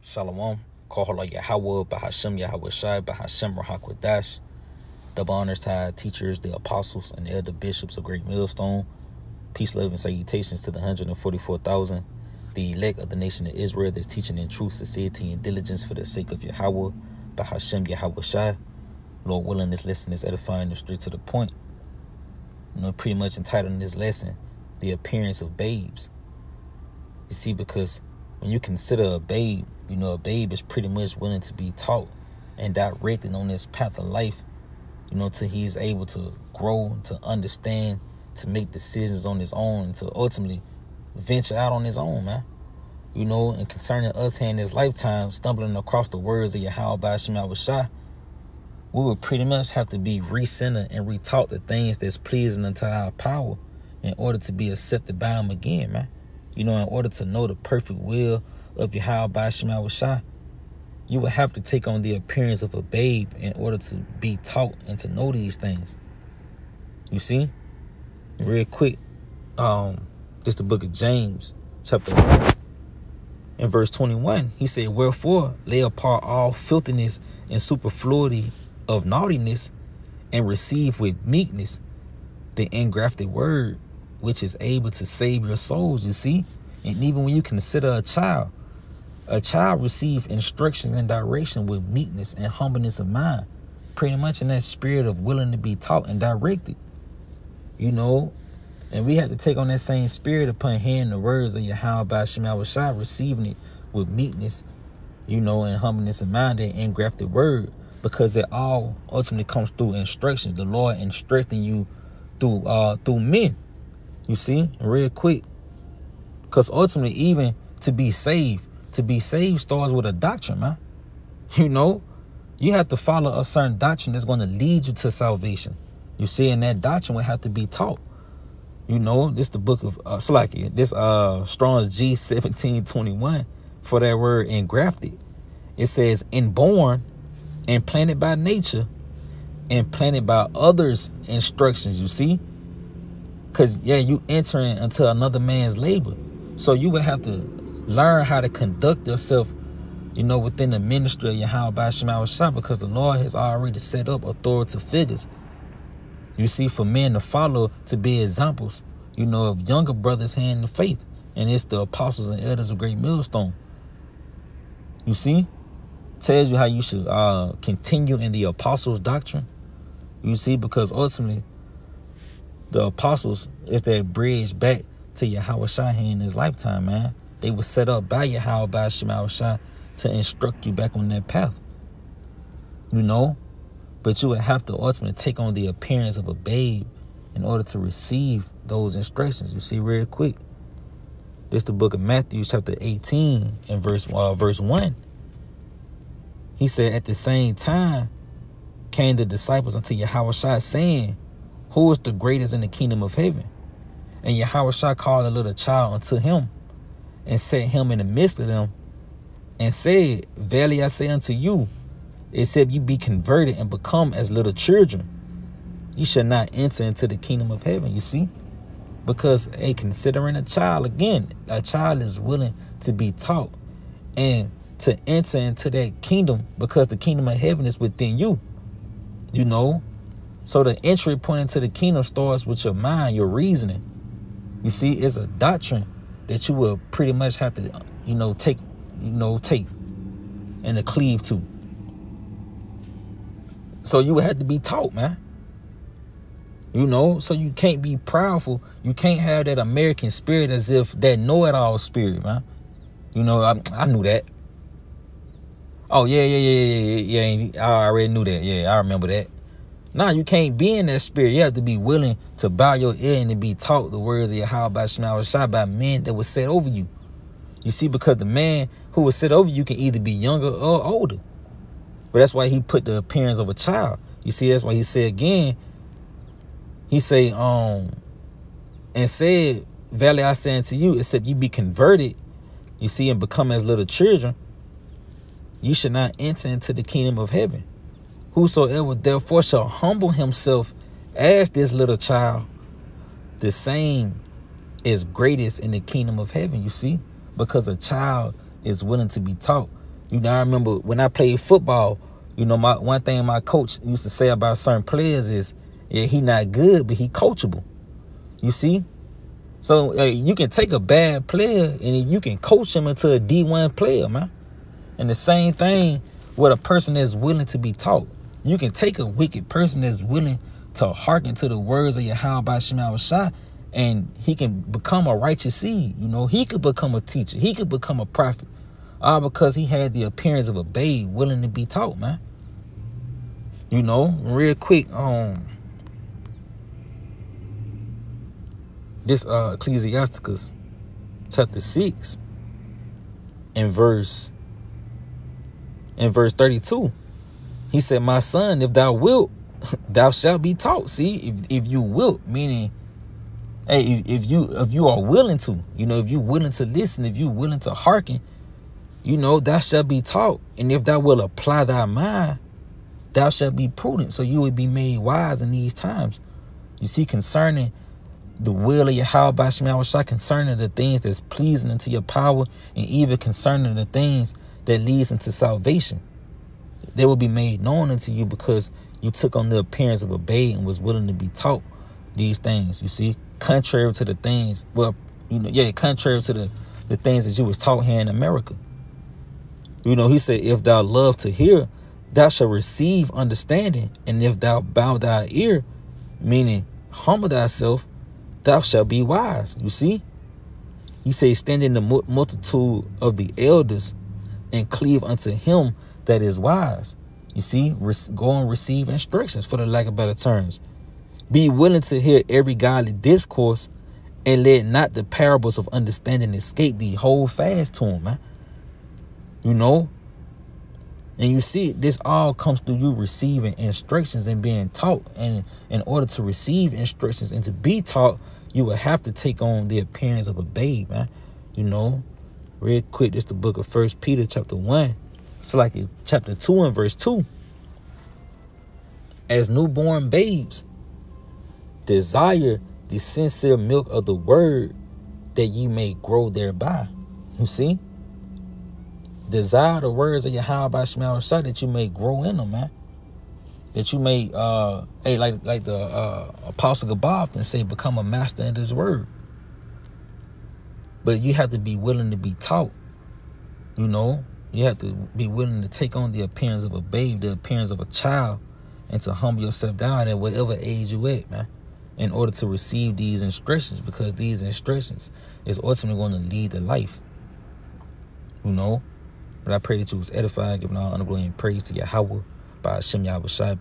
Shalom. Kohala Yahweh, Bahashem Yahweh Shai, Bahashem Rahakwadash. Double honors to our teachers, the apostles, and the elder bishops of Great Millstone. Peace, love, and salutations to the 144,000, the elect of the nation of Israel that's teaching in truth, sincerity, and diligence for the sake of Yahweh, Bahashem Yahweh Shai. Lord willing, this lesson is edifying and straight to the point. Pretty much entitled this lesson, The Appearance of Babes. You see, because when you consider a babe, a babe is pretty much willing to be taught and directed on this path of life, till he is able to grow, to understand, to make decisions on his own, and to ultimately venture out on his own, man. And concerning us here in this lifetime, stumbling across the words of Yahweh Ba'ashem Yahweh Shai, we would pretty much have to be re-centered and retaught the things that's pleasing unto our power in order to be accepted by him again, man. In order to know the perfect will of Yahweh Ba'ashem Yahweh Shai, you would have to take on the appearance of a babe in order to be taught and to know these things. You see? Real quick, this the book of James, chapter 1. In verse 21, he said, "Wherefore lay apart all filthiness and superfluity of naughtiness, and receive with meekness the engrafted word, which is able to save your souls." You see? And even when you consider a child receives instructions and direction with meekness and humbleness of mind, pretty much in that spirit of willing to be taught and directed. And we have to take on that same spirit upon hearing the words of Yahweh Ba'ashem Yahweh Shai, receiving it with meekness, and humbleness of mind, that engrafted word, because it all ultimately comes through instructions. The Lord instructing you through men. You see, real quick, because ultimately, even to be saved starts with a doctrine, man. You have to follow a certain doctrine that's going to lead you to salvation. You see, and that doctrine will have to be taught. This the book of Salakia. This Strong's G1721 for that word engrafted. It says, inborn and planted by nature and planted by others' instructions. You see, because you entering into another man's labor, so you would have to learn how to conduct yourself, within the ministry of Yahweh Ba'ashem Yahweh Shai, because the Lord has already set up authoritative figures. You see, for men to follow, to be examples, of younger brothers here in the faith. And it's the apostles and elders of Great Millstone. You see? Tells you how you should continue in the apostles' doctrine. You see, because ultimately, the apostles is that bridge back to Yahweh Shai here in his lifetime, man. They were set up by Yahweh Ba'ashem Yahweh Shai to instruct you back on that path. But you would have to ultimately take on the appearance of a babe in order to receive those instructions. You see, real quick, this the book of Matthew, chapter 18, and verse 1. He said, "At the same time came the disciples unto Yahweh Shai, saying, Who is the greatest in the kingdom of heaven? And Yahweh Shai called a little child unto him, and set him in the midst of them, and said, Verily I say unto you, except you be converted and become as little children, you shall not enter into the kingdom of heaven." You see? Because, considering a child, again, a child is willing to be taught and to enter into that kingdom, because the kingdom of heaven is within you. So the entry point into the kingdom starts with your mind, your reasoning. You see, it's a doctrine that you will pretty much have to, take and to cleave to. So you would have to be taught, man. So you can't be proudful. You can't have that American spirit as if that know-it-all spirit, man. I knew that. Oh, yeah. I already knew that. Yeah, I remember that. Nah, you can't be in that spirit. You have to be willing to bow your ear and to be taught the words of Yahweh Ba'ashem Yahweh Shai by men that was set over you. You see, because the man who was set over you can either be younger or older. But that's why he put the appearance of a child. You see, that's why he said again, he say, and said, Verily I say unto you, except you be converted, you see, and become as little children, you should not enter into the kingdom of heaven. Whosoever therefore shall humble himself as this little child, the same is greatest in the kingdom of heaven. You see, because a child is willing to be taught. You know, I remember when I played football, you know, one thing my coach used to say about certain players is, yeah, he not good, but he coachable. You see? So you can take a bad player and you can coach him into a D1 player, man. And the same thing with a person that's willing to be taught. You can take a wicked person that's willing to hearken to the words of Yahweh Shem Yahushua, and he can become a righteous seed. You know, he could become a teacher. He could become a prophet. All because he had the appearance of a babe willing to be taught, man. You know, real quick, this Ecclesiasticus chapter 6 and verse 32. He said, my son, if thou wilt, thou shalt be taught. See, if you wilt, meaning, hey, if you are willing to, you know, if you're willing to listen, if you're willing to hearken, you know, thou shalt be taught. And if thou will apply thy mind, thou shalt be prudent. So you would be made wise in these times. You see, concerning the will of Yahweh Shem Yahushua, concerning the things that's pleasing unto your power, and even concerning the things that leads into salvation, they will be made known unto you because you took on the appearance of a babe and was willing to be taught these things. You see, contrary to the things, well, you know, yeah, contrary to the things that you was taught here in America. You know, he said, if thou love to hear, thou shalt receive understanding. And if thou bow thy ear, meaning humble thyself, thou shalt be wise. You see, he says, stand in the multitude of the elders and cleave unto him that is wise. You see, go and receive instructions, for the lack of better terms. Be willing to hear every godly discourse, and let not the parables of understanding escape thee. Hold fast to him, man. You know, and you see, this all comes through you receiving instructions and being taught. And in order to receive instructions and to be taught, you will have to take on the appearance of a babe, man. You know, real quick, this is the book of 1 Peter chapter 1. It's like chapter 2 and verse 2. As newborn babes, desire the sincere milk of the word, that ye may grow thereby. You see? Desire the words of Yahweh Shem Yahushua, that you may grow in them, man. That you may, hey, like the Apostle Gabal often say, become a master in this word. But you have to be willing to be taught. You know, you have to be willing to take on the appearance of a babe, the appearance of a child, and to humble yourself down at whatever age you at, man, in order to receive these instructions, because these instructions is ultimately going to lead to life. You know, but I pray that you was edified, giving all honor, glory, and praise to Yahweh by Shem Yahushua.